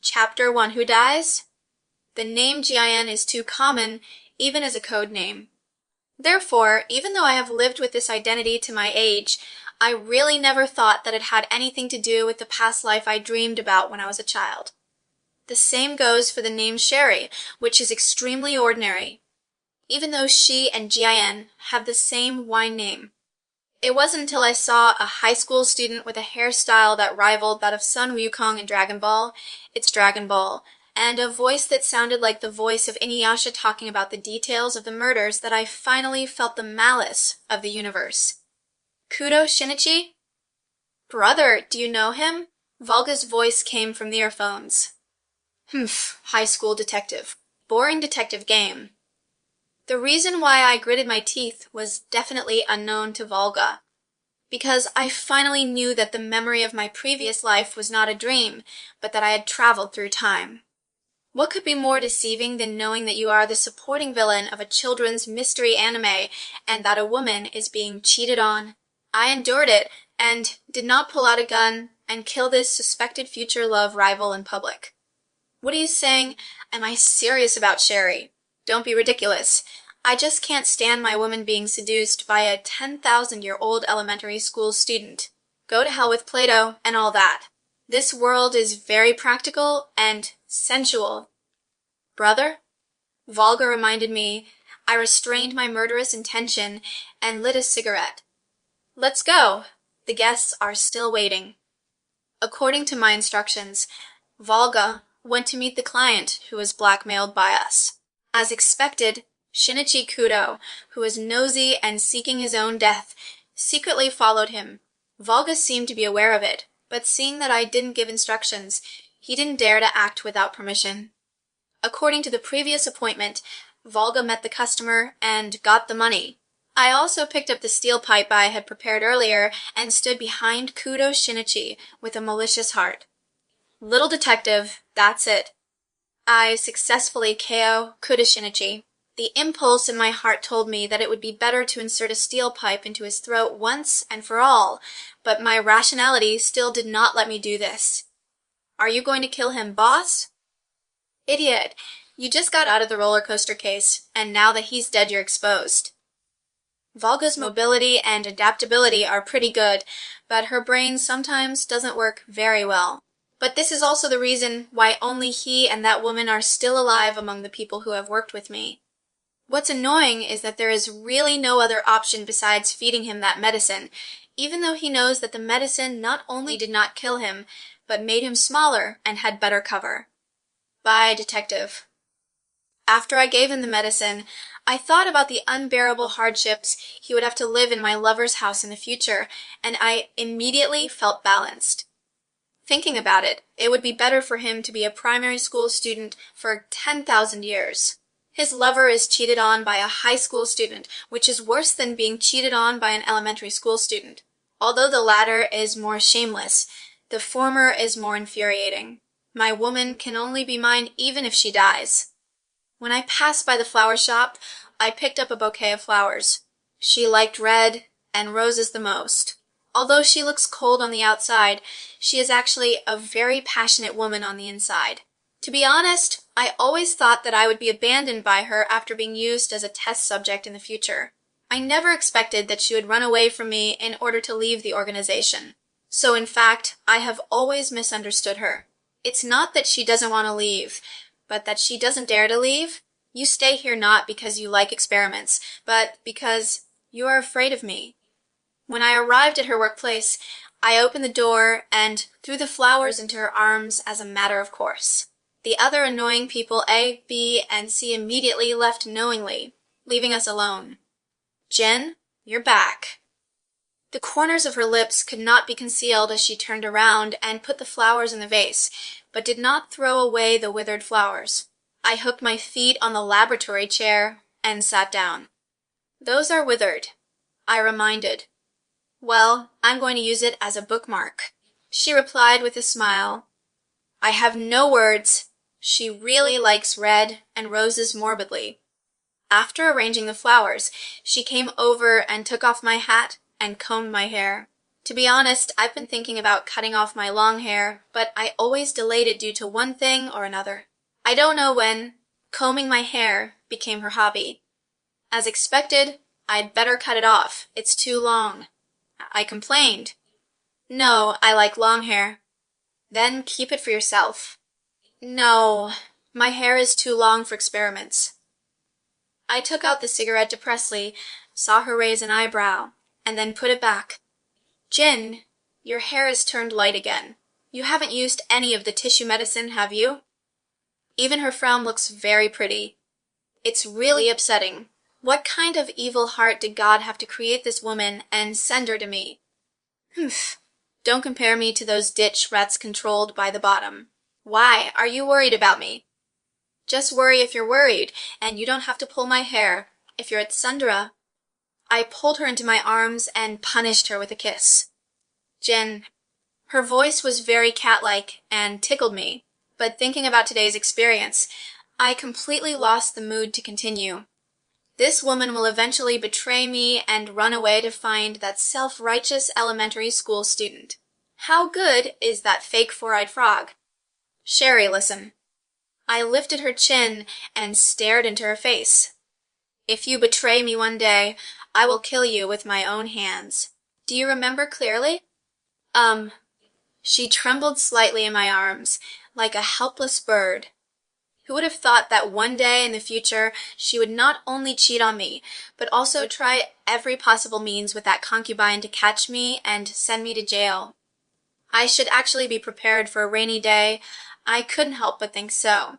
Chapter 1 Who Dies? The name Jian is too common, even as a code name. Therefore, even though I have lived with this identity to my age, I really never thought that it had anything to do with the past life I dreamed about when I was a child. The same goes for the name Sherry, which is extremely ordinary, even though she and Jian have the same wine name. It wasn't until I saw a high school student with a hairstyle that rivaled that of Sun Wukong in Dragon Ball, it's Dragon Ball, and a voice that sounded like the voice of Inuyasha talking about the details of the murders that I finally felt the malice of the universe. Kudo Shinichi? Brother, do you know him? Volga's voice came from the earphones. Humph, high school detective. Boring detective game. The reason why I gritted my teeth was definitely unknown to Volga, because I finally knew that the memory of my previous life was not a dream, but that I had traveled through time. What could be more deceiving than knowing that you are the supporting villain of a children's mystery anime and that a woman is being cheated on? I endured it and did not pull out a gun and kill this suspected future love rival in public. What are you saying? Am I serious about Sherry? Don't be ridiculous. I just can't stand my woman being seduced by a 10,000-year-old elementary school student. Go to hell with Plato and all that. This world is very practical and sensual. Brother? Volga reminded me. I restrained my murderous intention and lit a cigarette. Let's go. The guests are still waiting. According to my instructions, Volga went to meet the client who was blackmailed by us. As expected, Shinichi Kudo, who was nosy and seeking his own death, secretly followed him. Volga seemed to be aware of it, but seeing that I didn't give instructions, he didn't dare to act without permission. According to the previous appointment, Volga met the customer and got the money. I also picked up the steel pipe I had prepared earlier and stood behind Kudo Shinichi with a malicious heart. Little detective, that's it. I successfully KO Kudo Shinichi. The impulse in my heart told me that it would be better to insert a steel pipe into his throat once and for all, but my rationality still did not let me do this. Are you going to kill him, boss? Idiot, you just got out of the roller coaster case, and now that he's dead you're exposed. Volga's mobility and adaptability are pretty good, but her brain sometimes doesn't work very well. But this is also the reason why only he and that woman are still alive among the people who have worked with me. What's annoying is that there is really no other option besides feeding him that medicine, even though he knows that the medicine not only did not kill him, but made him smaller and had better cover. Bye, detective. After I gave him the medicine, I thought about the unbearable hardships he would have to live in my lover's house in the future, and I immediately felt balanced. Thinking about it, it would be better for him to be a primary school student for 10,000 years. His lover is cheated on by a high school student, which is worse than being cheated on by an elementary school student. Although the latter is more shameless, the former is more infuriating. My woman can only be mine even if she dies. When I passed by the flower shop, I picked up a bouquet of flowers. She liked red and roses the most. Although she looks cold on the outside, she is actually a very passionate woman on the inside. To be honest, I always thought that I would be abandoned by her after being used as a test subject in the future. I never expected that she would run away from me in order to leave the organization. So in fact, I have always misunderstood her. It's not that she doesn't want to leave, but that she doesn't dare to leave. You stay here not because you like experiments, but because you are afraid of me. When I arrived at her workplace, I opened the door and threw the flowers into her arms as a matter of course. The other annoying people A, B, and C immediately left knowingly, leaving us alone. Jen, you're back. The corners of her lips could not be concealed as she turned around and put the flowers in the vase, but did not throw away the withered flowers. I hooked my feet on the laboratory chair and sat down. Those are withered, I reminded. Well, I'm going to use it as a bookmark. She replied with a smile. I have no words. She really likes red and roses morbidly. After arranging the flowers, she came over and took off my hat and combed my hair. To be honest, I've been thinking about cutting off my long hair, but I always delayed it due to one thing or another. I don't know when. Combing my hair became her hobby. As expected, I'd better cut it off. It's too long. I complained. No, I like long hair. Then keep it for yourself. No, my hair is too long for experiments. I took out the cigarette depressedly, saw her raise an eyebrow, and then put it back. Jin, your hair is turned light again. You haven't used any of the tissue medicine, have you? Even her frown looks very pretty. It's really upsetting. What kind of evil heart did God have to create this woman and send her to me? Humph. Don't compare me to those ditch rats controlled by the bottom. Why are you worried about me? Just worry if you're worried, and you don't have to pull my hair. If you're at Sundara. I pulled her into my arms and punished her with a kiss. Jin. Her voice was very cat-like and tickled me, but thinking about today's experience, I completely lost the mood to continue. This woman will eventually betray me and run away to find that self-righteous elementary school student. How good is that fake four-eyed frog? Sherry, listen. I lifted her chin and stared into her face. If you betray me one day, I will kill you with my own hands. Do you remember clearly? She trembled slightly in my arms, like a helpless bird. Who would have thought that one day in the future she would not only cheat on me, but also try every possible means with that concubine to catch me and send me to jail? I should actually be prepared for a rainy day. I couldn't help but think so.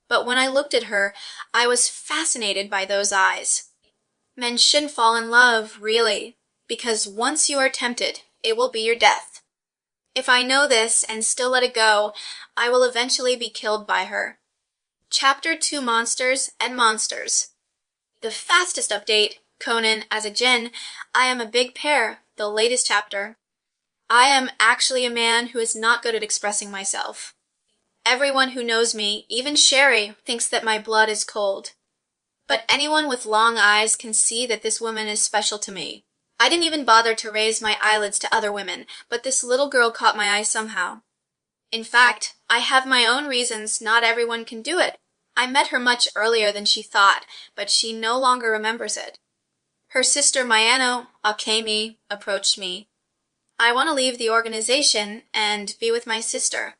But when I looked at her, I was fascinated by those eyes. Men shouldn't fall in love, really, because once you are tempted, it will be your death. If I know this and still let it go, I will eventually be killed by her. Chapter 2 Monsters and Monsters. The fastest update, Conan as a Jin, I am a big pear, the latest chapter. I am actually a man who is not good at expressing myself. Everyone who knows me, even Sherry, thinks that my blood is cold. But anyone with long eyes can see that this woman is special to me. I didn't even bother to raise my eyelids to other women, but this little girl caught my eye somehow. In fact, I have my own reasons not everyone can do it. I met her much earlier than she thought, but she no longer remembers it. Her sister Mayano Akemi approached me. I want to leave the organization and be with my sister.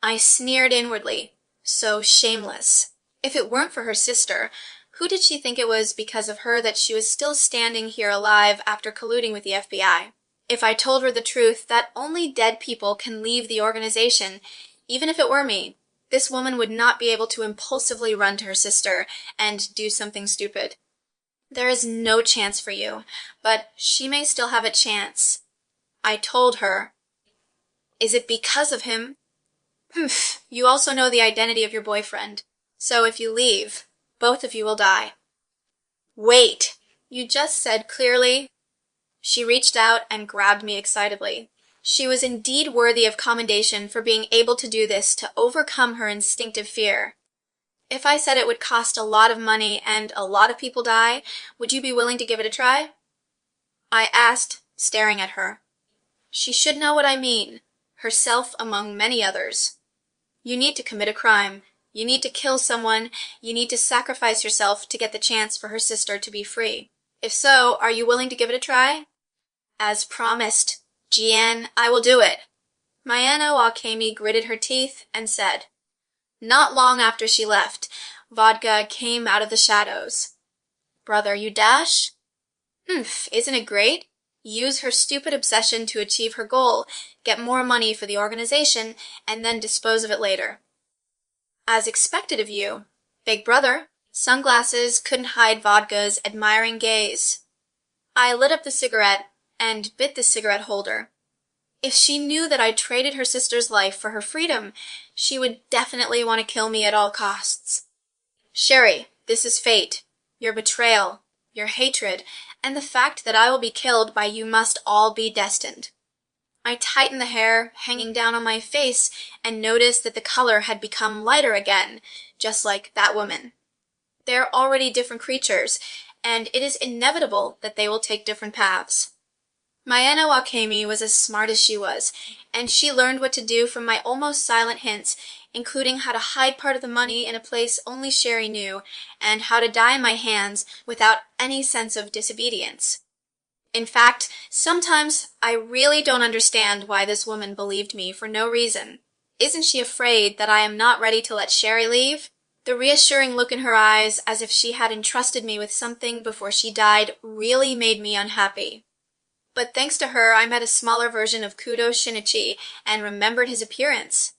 I sneered inwardly. So shameless. If it weren't for her sister, who did she think it was because of her that she was still standing here alive after colluding with the FBI? If I told her the truth that only dead people can leave the organization, even if it were me, this woman would not be able to impulsively run to her sister and do something stupid. There is no chance for you, but she may still have a chance. I told her. Is it because of him? Humph, you also know the identity of your boyfriend. So if you leave, both of you will die. Wait, you just said clearly. She reached out and grabbed me excitedly. She was indeed worthy of commendation for being able to do this to overcome her instinctive fear. If I said it would cost a lot of money and a lot of people die, would you be willing to give it a try? I asked, staring at her. She should know what I mean, herself among many others. You need to commit a crime. You need to kill someone. You need to sacrifice yourself to get the chance for her sister to be free. If so, are you willing to give it a try? As promised, Jian, I will do it. Mayano Akemi gritted her teeth and said. Not long after she left, Vodka came out of the shadows. Brother, you dash? Isn't it great? Use her stupid obsession to achieve her goal, get more money for the organization, and then dispose of it later. As expected of you, big brother. Sunglasses couldn't hide Vodka's admiring gaze. I lit up the cigarette and bit the cigarette holder. If she knew that I traded her sister's life for her freedom, she would definitely want to kill me at all costs. Sherry, this is fate. Your betrayal, your hatred, and the fact that I will be killed by you must all be destined. I tightened the hair hanging down on my face and noticed that the color had become lighter again, just like that woman. They're already different creatures, and it is inevitable that they will take different paths. Mayana Wakemi was as smart as she was, and she learned what to do from my almost silent hints, including how to hide part of the money in a place only Sherry knew, and how to die in my hands without any sense of disobedience. In fact, sometimes I really don't understand why this woman believed me for no reason. Isn't she afraid that I am not ready to let Sherry leave? The reassuring look in her eyes, as if she had entrusted me with something before she died, really made me unhappy. But thanks to her, I met a smaller version of Kudo Shinichi and remembered his appearance.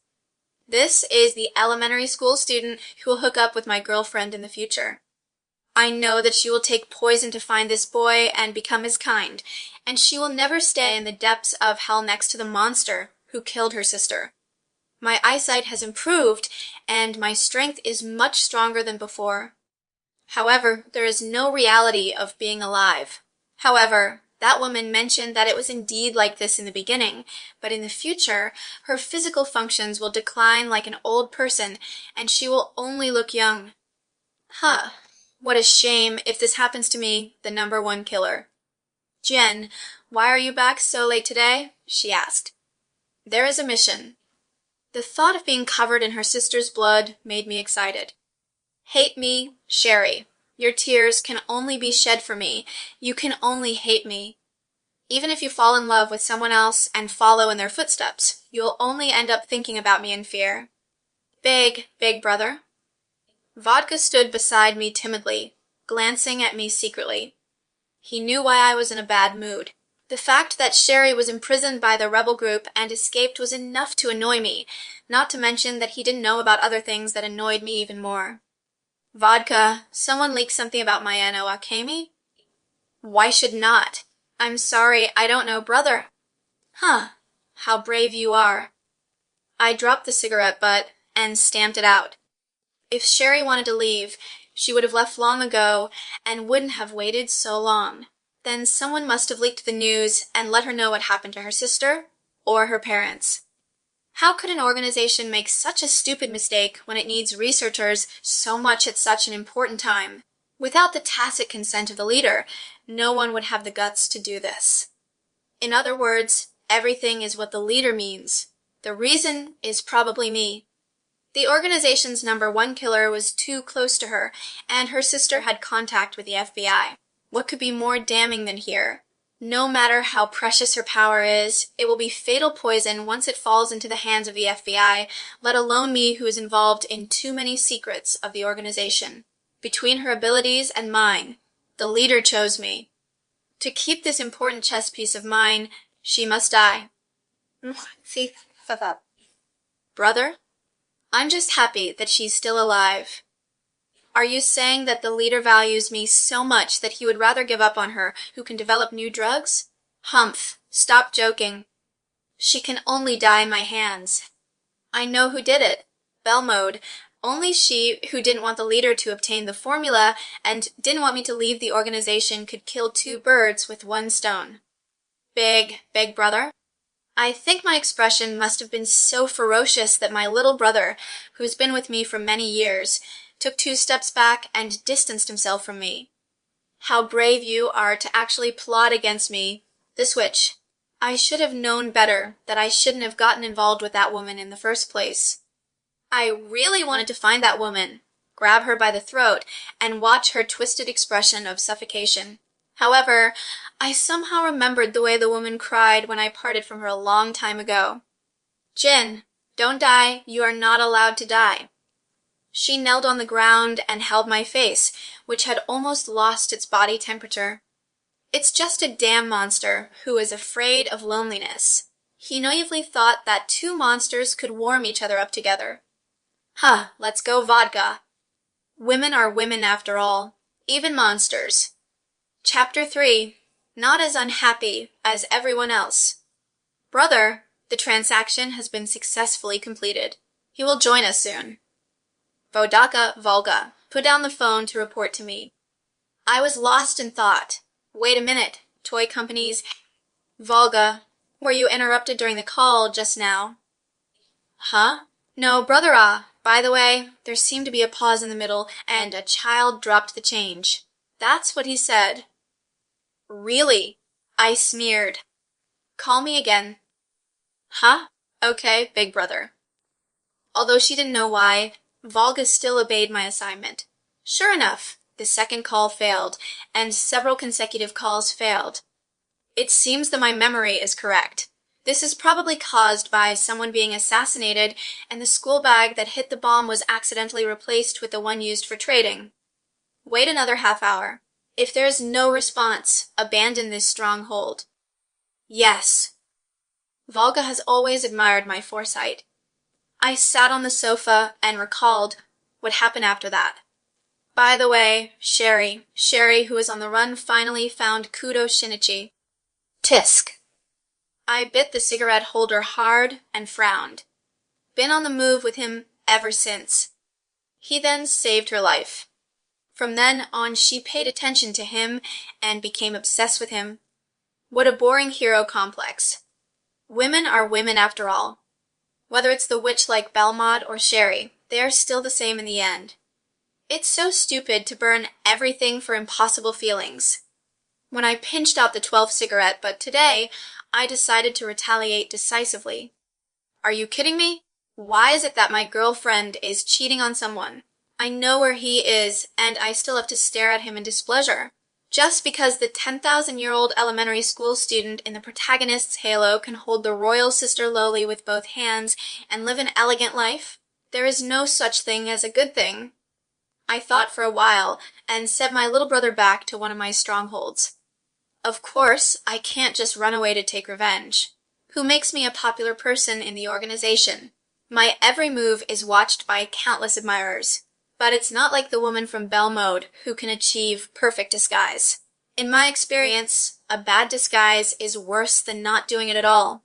This is the elementary school student who will hook up with my girlfriend in the future. I know that she will take poison to find this boy and become his kind, and she will never stay in the depths of hell next to the monster who killed her sister. My eyesight has improved, and my strength is much stronger than before. However, there is no reality of being alive. However, that woman mentioned that it was indeed like this in the beginning, but in the future, her physical functions will decline like an old person, and she will only look young. Huh. What a shame if this happens to me, the number one killer. Jen, why are you back so late today? She asked. There is a mission. The thought of being covered in her sister's blood made me excited. Hate me, Sherry. Your tears can only be shed for me. You can only hate me. Even if you fall in love with someone else and follow in their footsteps, you'll only end up thinking about me in fear. Big brother. Vodka stood beside me timidly, glancing at me secretly. He knew why I was in a bad mood. The fact that Sherry was imprisoned by the rebel group and escaped was enough to annoy me, not to mention that he didn't know about other things that annoyed me even more. Vodka, someone leaked something about Mayana Wakemi? Why should not? I'm sorry, I don't know, brother. Huh, how brave you are. I dropped the cigarette butt and stamped it out. If Sherry wanted to leave, she would have left long ago and wouldn't have waited so long. Then someone must have leaked the news and let her know what happened to her sister or her parents. How could an organization make such a stupid mistake when it needs researchers so much at such an important time? Without the tacit consent of the leader, no one would have the guts to do this. In other words, everything is what the leader means. The reason is probably me. The organization's number one killer was too close to her, and her sister had contact with the FBI. What could be more damning than here? No matter how precious her power is, it will be fatal poison once it falls into the hands of the FBI, let alone me who is involved in too many secrets of the organization. Between her abilities and mine, the leader chose me. To keep this important chess piece of mine, she must die. Brother, I'm just happy that she's still alive. Are you saying that the leader values me so much that he would rather give up on her who can develop new drugs? Humph, stop joking. She can only die in my hands. I know who did it. Belmode. Only she, who didn't want the leader to obtain the formula and didn't want me to leave the organization, could kill two birds with one stone. Big brother. I think my expression must have been so ferocious that my little brother, who's been with me for many years, took 2 steps back and distanced himself from me. How brave you are to actually plot against me. The switch. I should have known better, that I shouldn't have gotten involved with that woman in the first place. I really wanted to find that woman, grab her by the throat, and watch her twisted expression of suffocation. However, I somehow remembered the way the woman cried when I parted from her a long time ago. Jin, don't die. You are not allowed to die. She knelt on the ground and held my face, which had almost lost its body temperature. It's just a damn monster who is afraid of loneliness. He naively thought that 2 monsters could warm each other up together. Huh, let's go vodka. Women are women after all, even monsters. Chapter 3. Not as unhappy as everyone else. Brother, the transaction has been successfully completed. He will join us soon. Vodaka Volga put down the phone to report to me. I was lost in thought. Wait a minute. Toy companies. Volga, were you interrupted during the call just now? Huh? No, brother By the way, there seemed to be a pause in the middle, and a child dropped the change. That's what he said. Really? I sneered. Call me again. Huh? Okay, big brother. Although she didn't know why, Volga still obeyed my assignment. Sure enough, the second call failed, and several consecutive calls failed. It seems that my memory is correct. This is probably caused by someone being assassinated, and the school bag that hit the bomb was accidentally replaced with the one used for trading. Wait another half hour. If there is no response, abandon this stronghold. Yes. Volga has always admired my foresight. I sat on the sofa and recalled what happened after that. By the way, Sherry, who is on the run, finally found Kudo Shinichi. Tisk. I bit the cigarette holder hard and frowned. Been on the move with him ever since. He then saved her life. From then on, she paid attention to him and became obsessed with him. What a boring hero complex. Women are women after all. Whether it's the witch like Belmont or Sherry, they are still the same in the end. It's so stupid to burn everything for impossible feelings. When I pinched out the 12th cigarette, but today, I decided to retaliate decisively. Are you kidding me? Why is it that my girlfriend is cheating on someone? I know where he is, and I still have to stare at him in displeasure. Just because the 10,000-year-old elementary school student in the protagonist's halo can hold the royal sister Loli with both hands and live an elegant life, there is no such thing as a good thing. I thought for a while, and sent my little brother back to one of my strongholds. Of course, I can't just run away to take revenge. Who makes me a popular person in the organization? My every move is watched by countless admirers. But it's not like the woman from Belle Mode who can achieve perfect disguise. In my experience, a bad disguise is worse than not doing it at all.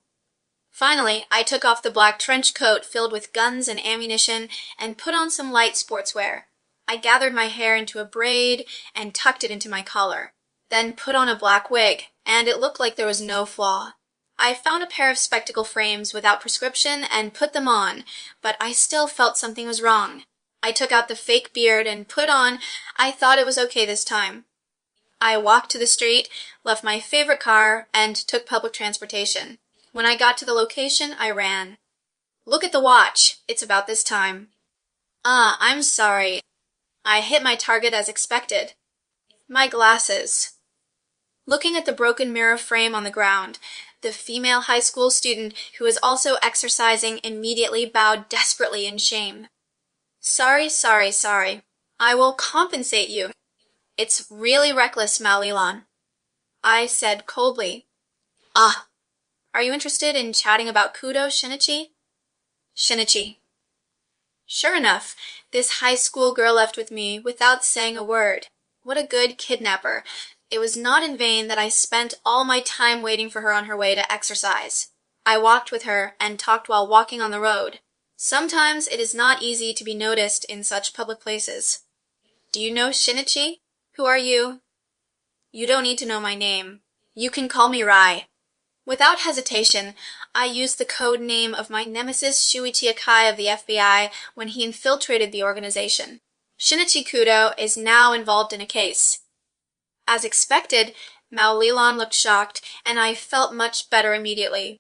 Finally, I took off the black trench coat filled with guns and ammunition and put on some light sportswear. I gathered my hair into a braid and tucked it into my collar, then put on a black wig, and it looked like there was no flaw. I found a pair of spectacle frames without prescription and put them on, but I still felt something was wrong. I took out the fake beard and put on, I thought it was okay this time. I walked to the street, left my favorite car, and took public transportation. When I got to the location, I ran. Look at the watch. It's about this time. I'm sorry. I hit my target as expected. My glasses. Looking at the broken mirror frame on the ground, the female high school student who was also exercising immediately bowed desperately in shame. Sorry. I will compensate you. It's really reckless, Mao Lilan. I said coldly. Are you interested in chatting about Kudo Shinichi? Shinichi. Sure enough, this high school girl left with me without saying a word. What a good kidnapper. It was not in vain that I spent all my time waiting for her on her way to exercise. I walked with her and talked while walking on the road. Sometimes it is not easy to be noticed in such public places. Do you know Shinichi? Who are you? You don't need to know my name. You can call me Rai. Without hesitation, I used the code name of my nemesis Shuichi Akai of the FBI when he infiltrated the organization. Shinichi Kudo is now involved in a case. As expected, Mao Lilan looked shocked, and I felt much better immediately.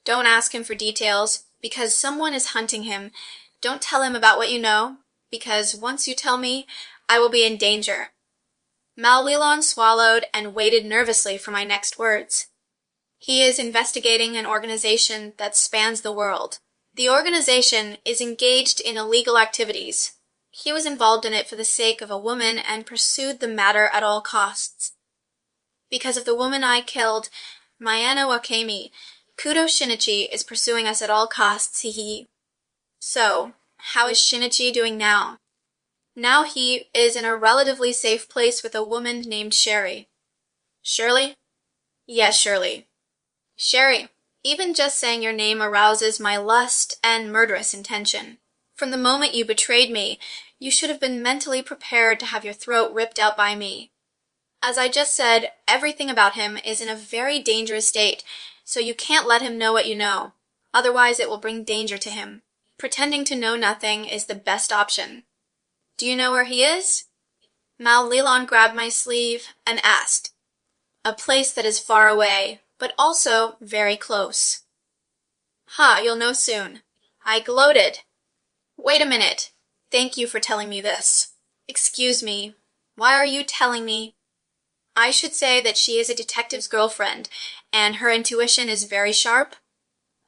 Don't ask him for details. Because someone is hunting him. Don't tell him about what you know, because once you tell me, I will be in danger. Mao Lilan swallowed and waited nervously for my next words. He is investigating an organization that spans the world. The organization is engaged in illegal activities. He was involved in it for the sake of a woman and pursued the matter at all costs. Because of the woman I killed, Mayana Wakemi, Kudo Shinichi is pursuing us at all costs, So, how is Shinichi doing now? Now he is in a relatively safe place with a woman named Sherry. Shirley? Yes, Shirley. Sherry, even just saying your name arouses my lust and murderous intention. From the moment you betrayed me, you should have been mentally prepared to have your throat ripped out by me. As I just said, everything about him is in a very dangerous state, so you can't let him know what you know. Otherwise, it will bring danger to him. Pretending to know nothing is the best option. Do you know where he is? Mao Lilan grabbed my sleeve and asked. A place that is far away, but also very close. Ha, you'll know soon. I gloated. Wait a minute. Thank you for telling me this. Excuse me. Why are you telling me? I should say that she is a detective's girlfriend, and her intuition is very sharp.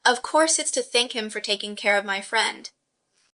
Of course it's to thank him for taking care of my friend.